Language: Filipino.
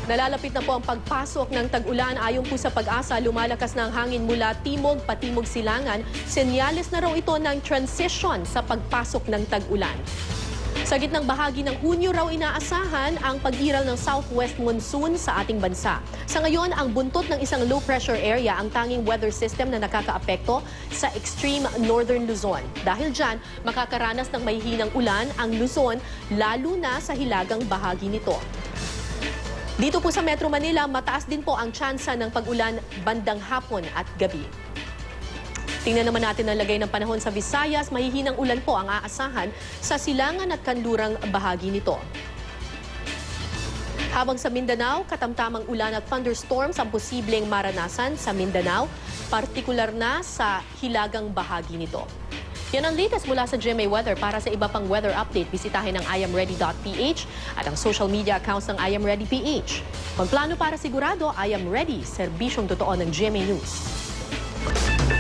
Nalalapit na po ang pagpasok ng tag-ulan. Ayon po sa Pag-asa, lumalakas na ang hangin mula timog patimog silangan. Senyales na raw ito ng transition sa pagpasok ng tag-ulan. Sa gitnang bahagi ng Hunyo raw inaasahan ang pag-iral ng southwest monsoon sa ating bansa. Sa ngayon, ang buntot ng isang low-pressure area ang tanging weather system na nakakaapekto sa extreme northern Luzon. Dahil dyan, makakaranas ng mahihinang ulan ang Luzon, lalo na sa hilagang bahagi nito. Dito po sa Metro Manila, mataas din po ang tsansa ng pag-ulan bandang hapon at gabi. Tingnan naman natin ang lagay ng panahon sa Visayas. Mahihinang ulan po ang aasahan sa silangan at kanlurang bahagi nito. Habang sa Mindanao, katamtamang ulan at thunderstorms ang posibleng maranasan sa Mindanao, partikular na sa hilagang bahagi nito. Yan ang latest mula sa GMA Weather. Para sa iba pang weather update, bisitahin ang iamready.ph at ang social media accounts ng IamReadyPH. Pagplano para sigurado, I Am Ready, serbisyong totoo ng GMA News.